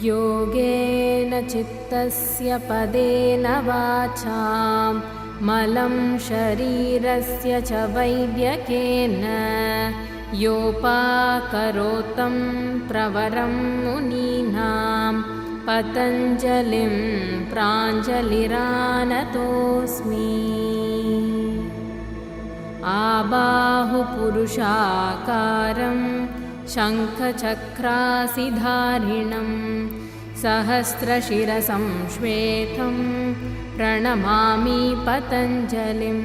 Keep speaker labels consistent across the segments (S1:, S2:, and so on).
S1: योगेन चित्तस्य पदेन वाचां मलं शरीरस्य च वैद्यकेन योपाकरोतं प्रवरं मुनीनां पतञ्जलिं प्राञ्जलिरानतोऽस्मि। आबाहुपुरुषाकारं शङ्खचक्रासिधारिणं सहस्रशिरसं श्वेतं प्रणमामि पतञ्जलिम्।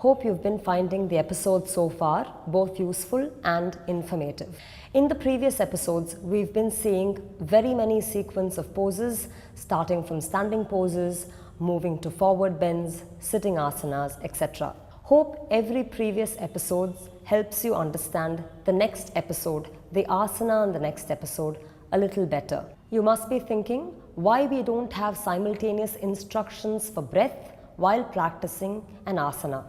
S2: Hope you've been finding the episodes so far both useful and informative. In the previous episodes, we've been seeing very many sequence of poses, starting from standing poses, moving to forward bends, sitting asanas, etc. Hope every previous episode helps you understand the next episode, the asana in the next episode, a little better. You must be thinking why we don't have simultaneous instructions for breath while practicing an asana.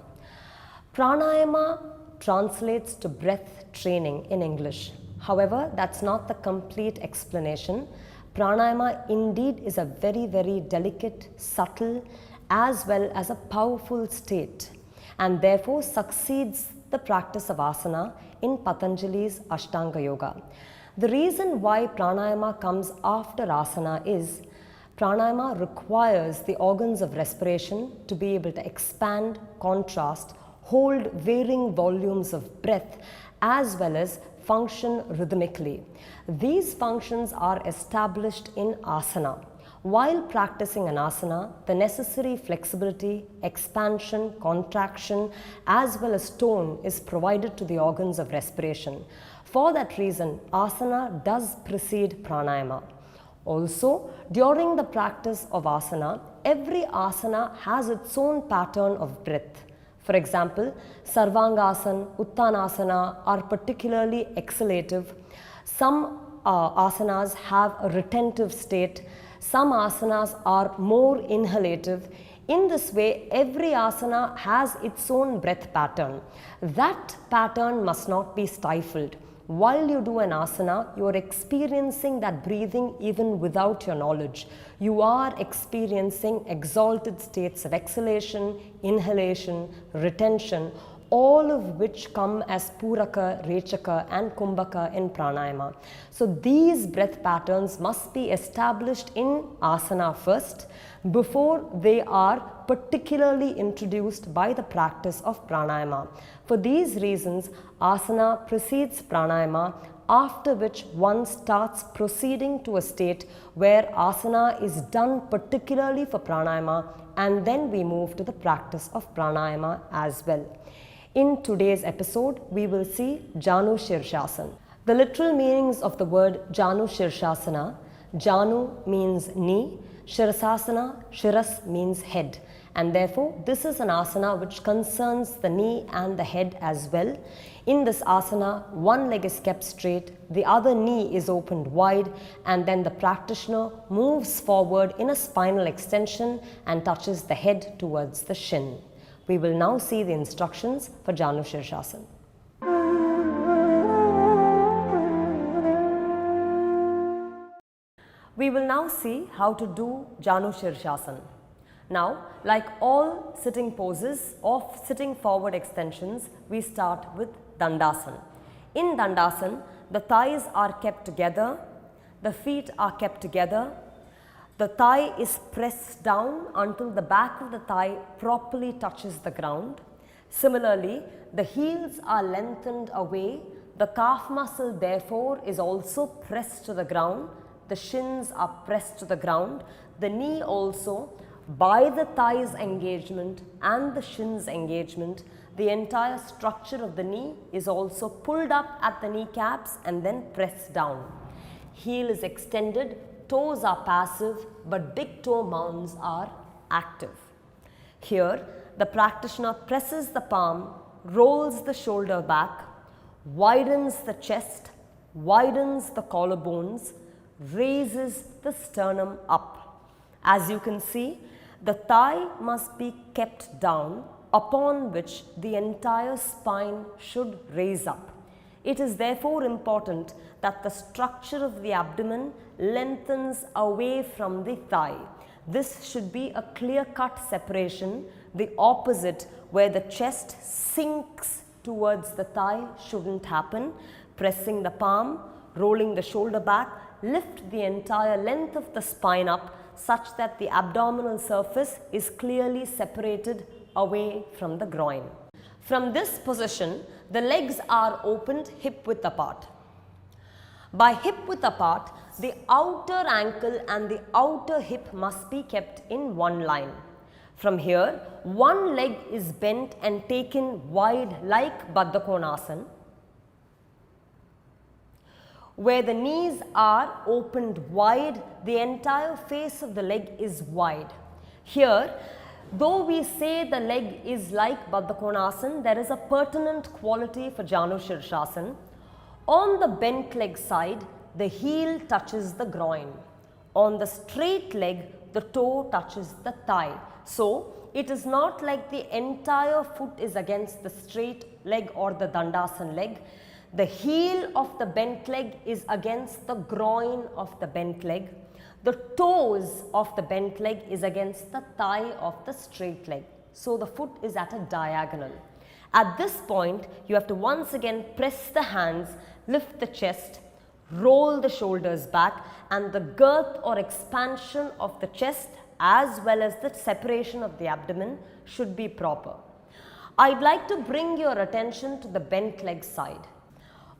S2: Pranayama translates to breath training in English. However, that's not the complete explanation. Pranayama indeed is a very, very delicate, subtle, as well as a powerful state, and therefore succeeds the practice of asana in Patanjali's Ashtanga Yoga. The reason why pranayama comes after asana is pranayama requires the organs of respiration to be able to expand, contrast, hold varying volumes of breath, as well as function rhythmically. These functions are established in asana. While practicing an asana, the necessary flexibility, expansion, contraction, as well as tone is provided to the organs of respiration. For that reason, asana does precede pranayama. Also, during the practice of asana, every asana has its own pattern of breath. For example, Sarvangasana, Uttanasana are particularly exhalative. Some asanas have a retentive state. Some asanas are more inhalative. In this way, every asana has its own breath pattern. That pattern must not be stifled. While you do an asana, you are experiencing that breathing even without your knowledge. You are experiencing exalted states of exhalation, inhalation, retention, all of which come as Puraka, Rechaka and Kumbhaka in pranayama. So these breath patterns must be established in asana first before they are particularly introduced by the practice of pranayama. For these reasons, asana precedes pranayama, after which one starts proceeding to a state where asana is done particularly for pranayama, and then we move to the practice of pranayama as well. In today's episode, we will see Janu Sirsasana. The literal meanings of the word Janu Sirsasana: Janu means knee, Sirsasana, Shiras means head, and therefore this is an asana which concerns the knee and the head as well. In this asana, one leg is kept straight, the other knee is opened wide, and then the practitioner moves forward in a spinal extension and touches the head towards the shin. We will now see the instructions for Janu Sirsasana. We will now see how to do Janu Sirsasana. Now, like all sitting poses of sitting forward extensions, we start with Dandasana. In Dandasana, the thighs are kept together, the feet are kept together, the thigh is pressed down until the back of the thigh properly touches the ground. Similarly, the heels are lengthened away, the calf muscle therefore is also pressed to the ground, the shins are pressed to the ground, the knee also. By the thighs engagement and the shins engagement, the entire structure of the knee is also pulled up at the kneecaps and then pressed down. Heel is extended, toes are passive, but big toe mounds are active. Here, the practitioner presses the palm, rolls the shoulder back, widens the chest, widens the collarbones, raises the sternum up. As you can see, the thigh must be kept down, upon which the entire spine should raise up. It is therefore important that the structure of the abdomen lengthens away from the thigh. This should be a clear-cut separation. The opposite, where the chest sinks towards the thigh, shouldn't happen. Pressing the palm, rolling the shoulder back, lift the entire length of the spine up such that the abdominal surface is clearly separated away from the groin. From this position, the legs are opened hip width apart. By hip width apart, the outer ankle and the outer hip must be kept in one line. From here, one leg is bent and taken wide like Baddha Konasana, where the knees are opened wide, the entire face of the leg is wide. Here, though we say the leg is like Baddha Konasana, there is a pertinent quality for Janu Sirsasana. On the bent leg side, the heel touches the groin. On the straight leg, the toe touches the thigh. So, it is not like the entire foot is against the straight leg or the Dandasana leg. The heel of the bent leg is against the groin of the bent leg. The toes of the bent leg is against the thigh of the straight leg. So, the foot is at a diagonal. At this point, you have to once again press the hands, lift the chest, roll the shoulders back, and the girth or expansion of the chest as well as the separation of the abdomen should be proper. I'd like to bring your attention to the bent leg side.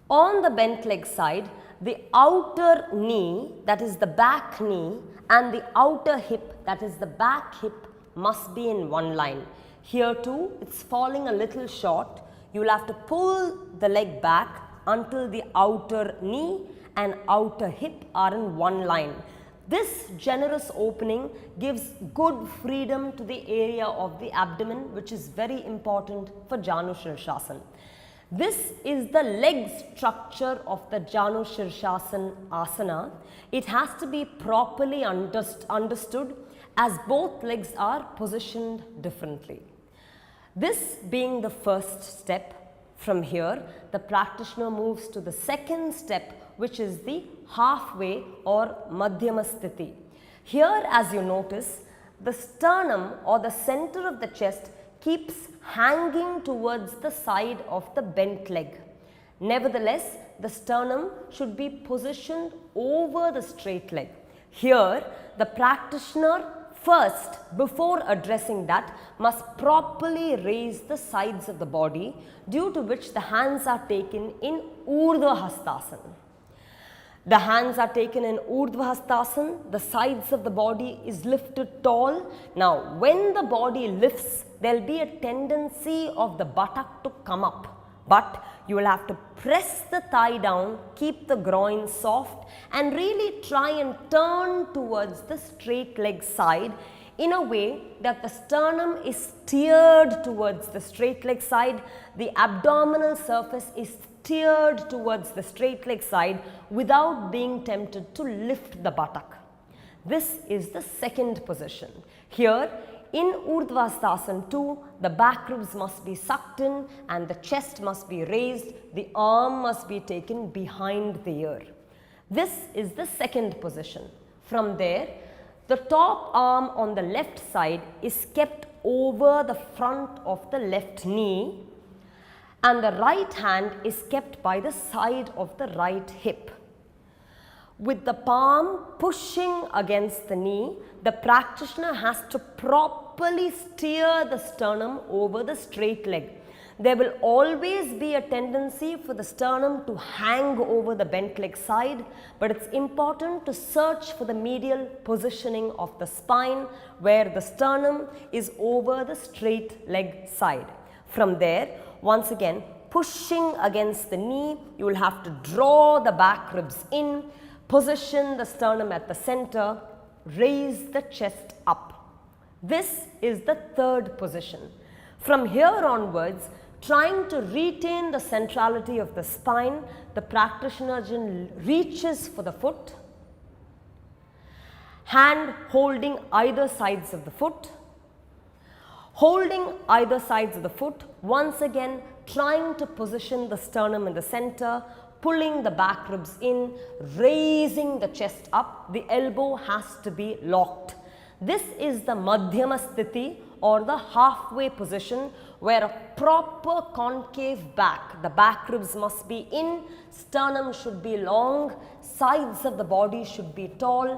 S2: On the bent leg side, the outer knee, that is the back knee, and the outer hip, that is the back hip, must be in one line. Here too, it's falling a little short. You will have to pull the leg back until the outer knee and outer hip are in one line. This generous opening gives good freedom to the area of the abdomen, which is very important for Janu Sirsasana. This is the leg structure of the Janu Sirsasana asana. It has to be properly understood as both legs are positioned differently. This being the first step, from here the practitioner moves to the second step, which is the halfway or Madhyama Sthiti. Here, as you notice, the sternum or the center of the chest keeps hanging towards the side of the bent leg. Nevertheless, the sternum should be positioned over the straight leg. Here, the practitioner first, before addressing that, must properly raise the sides of the body, due to which the hands are taken in Urdhva Hastasana. The hands are taken in Urdhva Hastasana, the sides of the body is lifted tall. Now, when the body lifts, there will be a tendency of the buttock to come up, but you will have to press the thigh down, keep the groin soft, and really try and turn towards the straight leg side in a way that the sternum is steered towards the straight leg side, the abdominal surface is steered towards the straight leg side without being tempted to lift the buttock. This is the second position. Here, in Urdhva Hastasana 2, the back ribs must be sucked in and the chest must be raised, the arm must be taken behind the ear. This is the second position. From there, the top arm on the left side is kept over the front of the left knee and the right hand is kept by the side of the right hip. With the palm pushing against the knee, the practitioner has to properly steer the sternum over the straight leg. There will always be a tendency for the sternum to hang over the bent leg side, but it's important to search for the medial positioning of the spine where the sternum is over the straight leg side. From there, once again, pushing against the knee, you will have to draw the back ribs in, position the sternum at the center, raise the chest up. This is the third position. From here onwards, trying to retain the centrality of the spine, the practitioner reaches for the foot, hand holding either sides of the foot, holding either sides of the foot, once again trying to position the sternum in the center, pulling the back ribs in, raising the chest up, the elbow has to be locked. This is the Madhyama Sthiti or the halfway position where a proper concave back, the back ribs must be in, sternum should be long, sides of the body should be tall,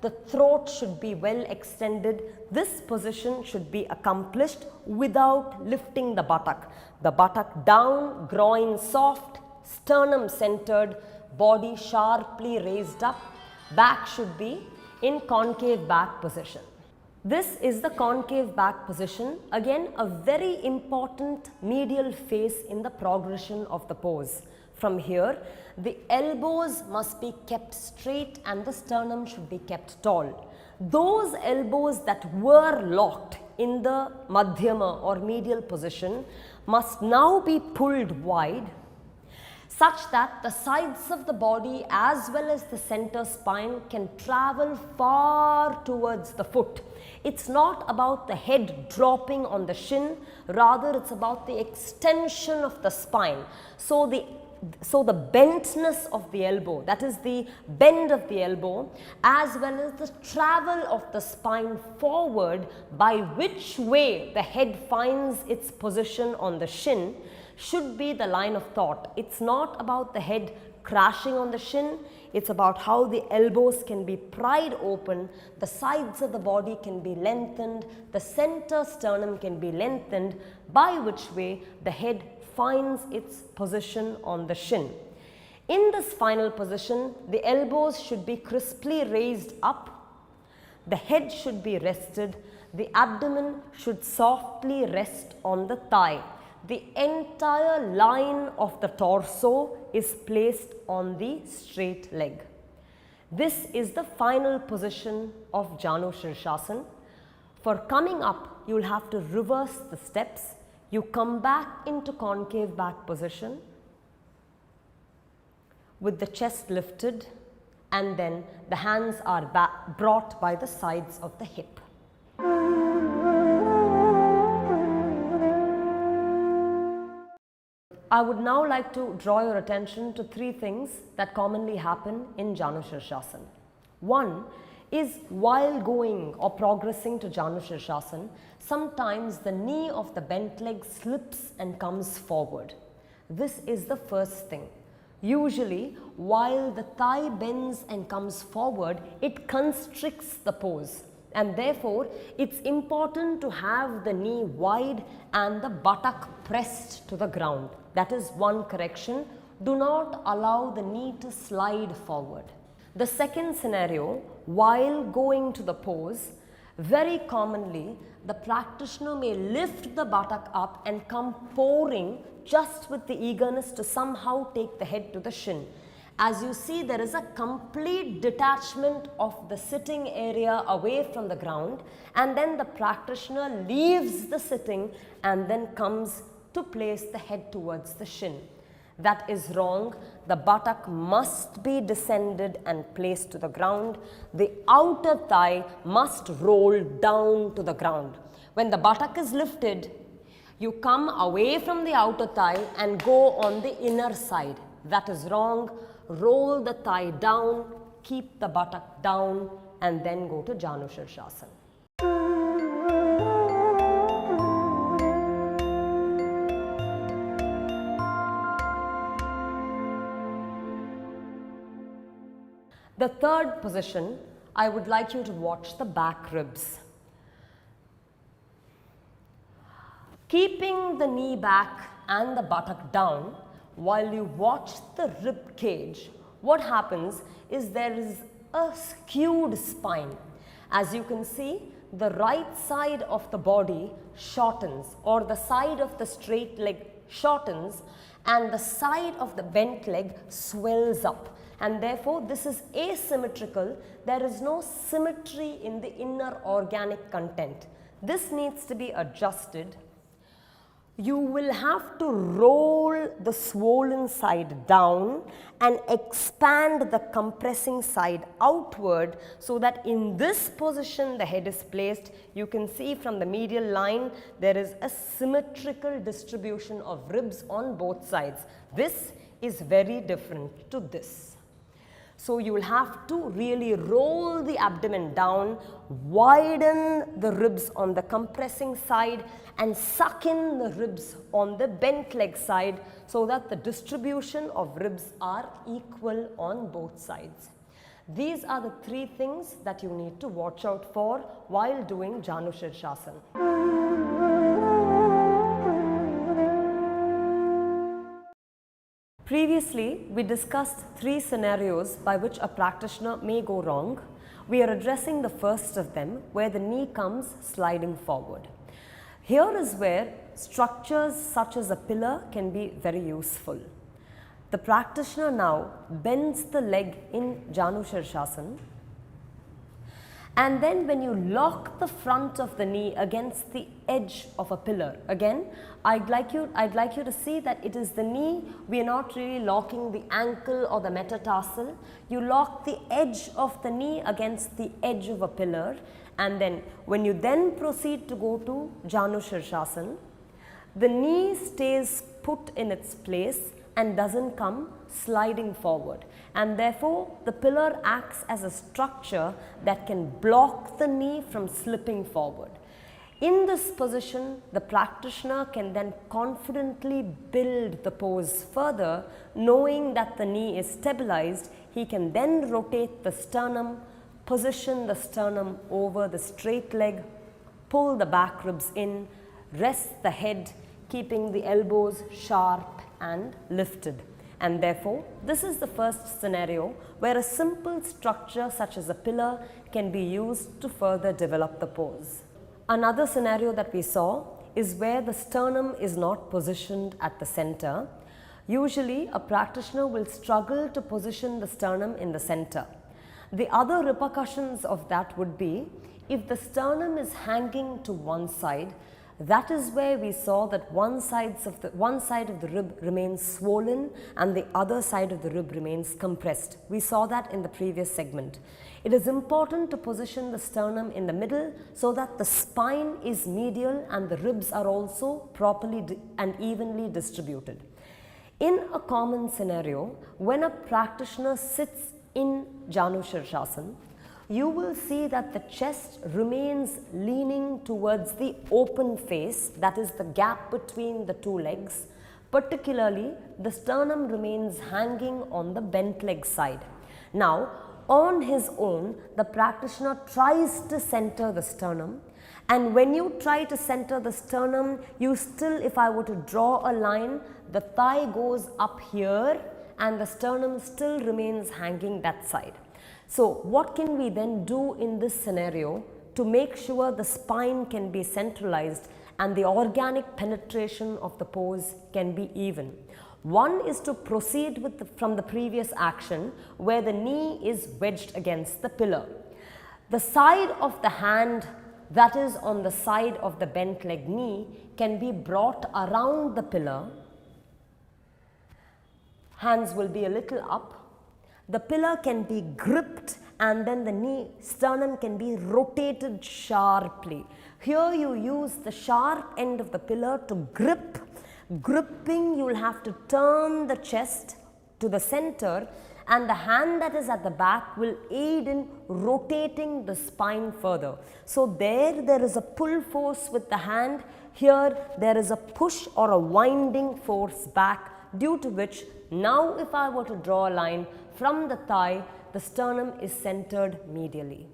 S2: the throat should be well extended. This position should be accomplished without lifting the buttock. The buttock down, groin soft, sternum centered, body sharply raised up, back should be in concave back position. This is the concave back position, again a very important medial phase in the progression of the pose. From here, the elbows must be kept straight and the sternum should be kept tall. Those elbows that were locked in the Madhyama or medial position must now be pulled wide such that the sides of the body as well as the center spine can travel far towards the foot. It's not about the head dropping on the shin, rather it's about the extension of the spine. So the bentness of the elbow, that is the bend of the elbow, as well as the travel of the spine forward by which way the head finds its position on the shin should be the line of thought. It's not about the head crashing on the shin, it's about how the elbows can be pried open, the sides of the body can be lengthened, the center sternum can be lengthened, by which way the head finds its position on the shin. In this final position, the elbows should be crisply raised up, the head should be rested, the abdomen should softly rest on the thigh. The entire line of the torso is placed on the straight leg. This is the final position of Janu Sirsasana. For coming up, you will have to reverse the steps. You come back into concave back position with the chest lifted, and then the hands are brought by the sides of the hip. I would now like to draw your attention to three things that commonly happen in Janu Sirsasana. One is while going or progressing to Janu Sirsasana, sometimes the knee of the bent leg slips and comes forward. This is the first thing. Usually, while the thigh bends and comes forward, it constricts the pose, and therefore it's important to have the knee wide and the buttock pressed to the ground. That is one correction. Do not allow the knee to slide forward. The second scenario, while going to the pose, very commonly the practitioner may lift the buttock up and come pouring just with the eagerness to somehow take the head to the shin. As you see, there is a complete detachment of the sitting area away from the ground, and then the practitioner leaves the sitting and then comes to place the head towards the shin. That is wrong. The buttock must be descended and placed to the ground. The outer thigh must roll down to the ground. When the buttock is lifted, you come away from the outer thigh and go on the inner side. That is wrong. Roll the thigh down, keep the buttock down, and then go to Janu Sirsasana. The third position, I would like you to watch the back ribs. Keeping the knee back and the buttock down, while you watch the rib cage, what happens is there is a skewed spine. As you can see, the right side of the body shortens, or the side of the straight leg shortens, and the side of the bent leg swells up. And therefore, this is asymmetrical. There is no symmetry in the inner organic content. This needs to be adjusted. You will have to roll the swollen side down and expand the compressing side outward, so that in this position the head is placed. You can see from the medial line there is a symmetrical distribution of ribs on both sides. This is very different to this. So you will have to really roll the abdomen down, widen the ribs on the compressing side and suck in the ribs on the bent leg side, so that the distribution of ribs are equal on both sides. These are the three things that you need to watch out for while doing Janu Sirsasana. Previously, we discussed three scenarios by which a practitioner may go wrong. We are addressing the first of them, where the knee comes sliding forward. Here is where structures such as a pillar can be very useful. The practitioner now bends the leg in Janu Sirsasana, and then when you lock the front of the knee against the edge of a pillar, again I'd like you to see that it is the knee. We are not really locking the ankle or the metatarsal. You lock the edge of the knee against the edge of a pillar, and then when you then proceed to go to Janu Sirsasana, the knee stays put in its place and doesn't come sliding forward, and therefore the pillar acts as a structure that can block the knee from slipping forward. In this position, the practitioner can then confidently build the pose further, knowing that the knee is stabilized. He can then rotate the sternum, position the sternum over the straight leg, pull the back ribs in, rest the head, keeping the elbows sharp and lifted. And therefore, this is the first scenario where a simple structure such as a pillar can be used to further develop the pose. Another scenario that we saw is where the sternum is not positioned at the center. Usually, a practitioner will struggle to position the sternum in the center. The other repercussions of that would be, if the sternum is hanging to one side, that is where we saw that one side of the rib remains swollen and the other side of the rib remains compressed. We saw that in the previous segment. It is important to position the sternum in the middle so that the spine is medial and the ribs are also properly and evenly distributed. In a common scenario, when a practitioner sits in Janu Sirsasana, you will see that the chest remains leaning towards the open face, that is the gap between the two legs. Particularly, the sternum remains hanging on the bent leg side. Now, on his own, the practitioner tries to center the sternum, and when you try to center the sternum, you still, if I were to draw a line, the thigh goes up here and the sternum still remains hanging that side. So what can we then do in this scenario to make sure the spine can be centralized and the organic penetration of the pose can be even? One is to proceed from the previous action where the knee is wedged against the pillar. The side of the hand that is on the side of the bent leg knee can be brought around the pillar. Hands will be a little up. The pillar can be gripped and then the sternum can be rotated sharply. Here you use the sharp end of the pillar to grip. Gripping, you will have to turn the chest to the center, and the hand that is at the back will aid in rotating the spine further. So there is a pull force with the hand. Here there is a push or a winding force back, due to which now if I were to draw a line from the thigh, the sternum is centered medially.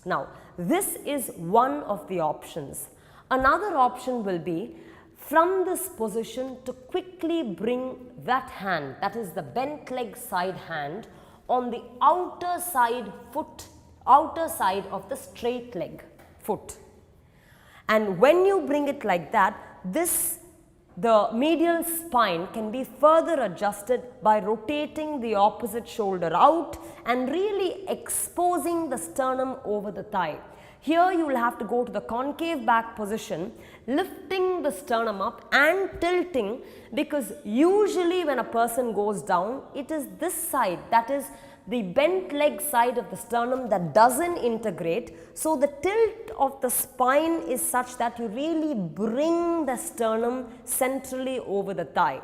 S2: Now, this is one of the options. Another option will be from this position to quickly bring that hand, that is the bent leg side hand, on the outer side of the straight leg foot. And when you bring it like that, the medial spine can be further adjusted by rotating the opposite shoulder out and really exposing the sternum over the thigh. Here you will have to go to the concave back position, lifting the sternum up and tilting, because usually when a person goes down, it is this side, that is the bent leg side of the sternum, that doesn't integrate. So the tilt of the spine is such that you really bring the sternum centrally over the thigh.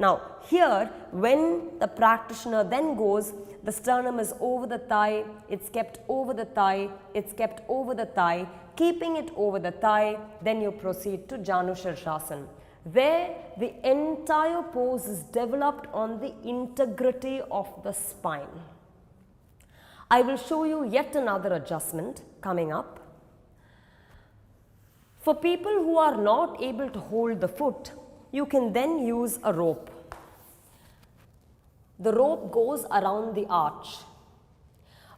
S2: Now here, when the practitioner then goes, the sternum is over the thigh, it's kept over the thigh, it's kept over the thigh, keeping it over the thigh, then you proceed to Janu Sirsasana, where the entire pose is developed on the integrity of the spine. I will show you yet another adjustment coming up. For people who are not able to hold the foot, you can then use a rope. The rope goes around the arch.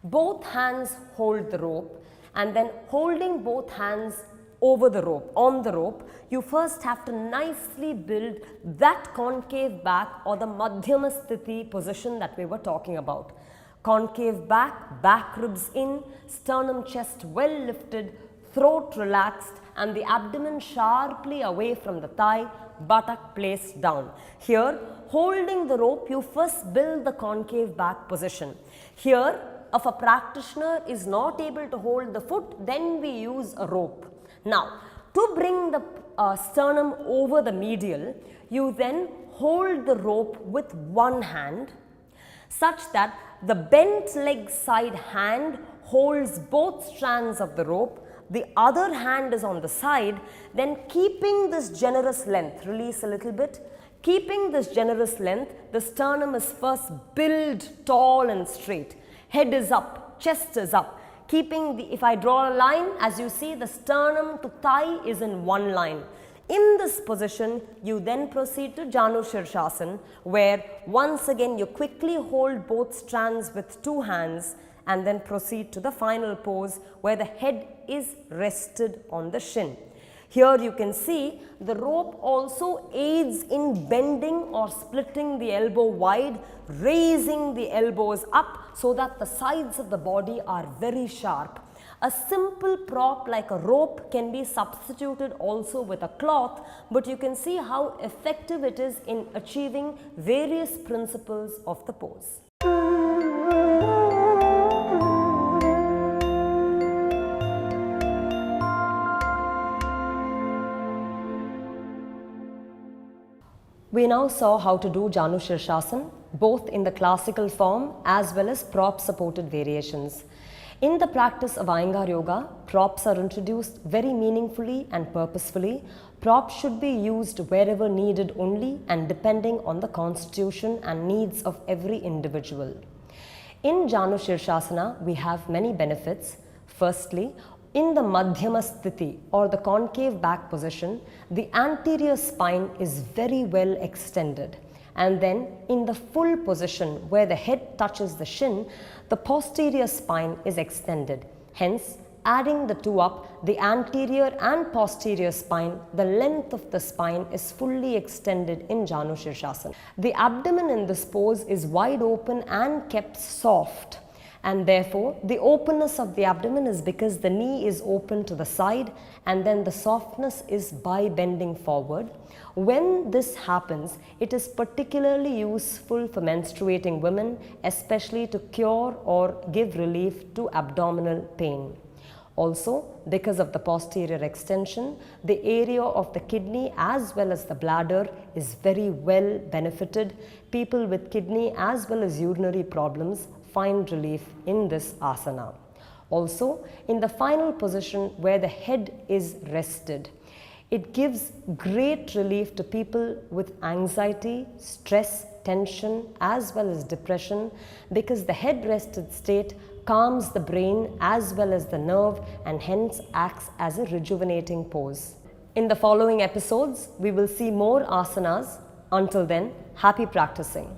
S2: Both hands hold the rope, and then holding both hands over the rope, on the rope, you first have to nicely build that concave back or the Madhyama Sthiti position that we were talking about. Concave back, back ribs in, sternum chest well lifted, throat relaxed, and the abdomen sharply away from the thigh, buttock placed down. Here, holding the rope, you first build the concave back position. Here, if a practitioner is not able to hold the foot, then we use a rope. Now, to bring the sternum over the medial, you then hold the rope with one hand, such that the bent leg side hand holds both strands of the rope, the other hand is on the side, then keeping this generous length, release a little bit, keeping this generous length, the sternum is first built tall and straight, head is up, chest is up, keeping the, if I draw a line, as you see, the sternum to thigh is in one line. In this position, you then proceed to Janu Sirsasana, where once again you quickly hold both strands with two hands and then proceed to the final pose where the head is rested on the shin. Here you can see the rope also aids in bending or splitting the elbow wide, raising the elbows up so that the sides of the body are very sharp. A simple prop like a rope can be substituted also with a cloth, but you can see how effective it is in achieving various principles of the pose. We now saw how to do Janu Sirsasana, both in the classical form as well as prop supported variations. In the practice of Iyengar Yoga, props are introduced very meaningfully and purposefully. Props should be used wherever needed only and depending on the constitution and needs of every individual. In Janu Sirsasana, we have many benefits. Firstly, in the Madhyama Sthiti or the concave back position, the anterior spine is very well extended. And then in the full position where the head touches the shin, the posterior spine is extended. Hence, adding the two up, the anterior and posterior spine, the length of the spine is fully extended in Janu Sirsasana. The abdomen in this pose is wide open and kept soft. And therefore, the openness of the abdomen is because the knee is open to the side, and then the softness is by bending forward. When this happens, it is particularly useful for menstruating women, especially to cure or give relief to abdominal pain. Also, because of the posterior extension, the area of the kidney as well as the bladder is very well benefited. People with kidney as well as urinary problems find relief in this asana. Also, in the final position where the head is rested, it gives great relief to people with anxiety, stress, tension as well as depression, because the head rested state calms the brain as well as the nerve and hence acts as a rejuvenating pose. In the following episodes, we will see more asanas. Until then, happy practicing.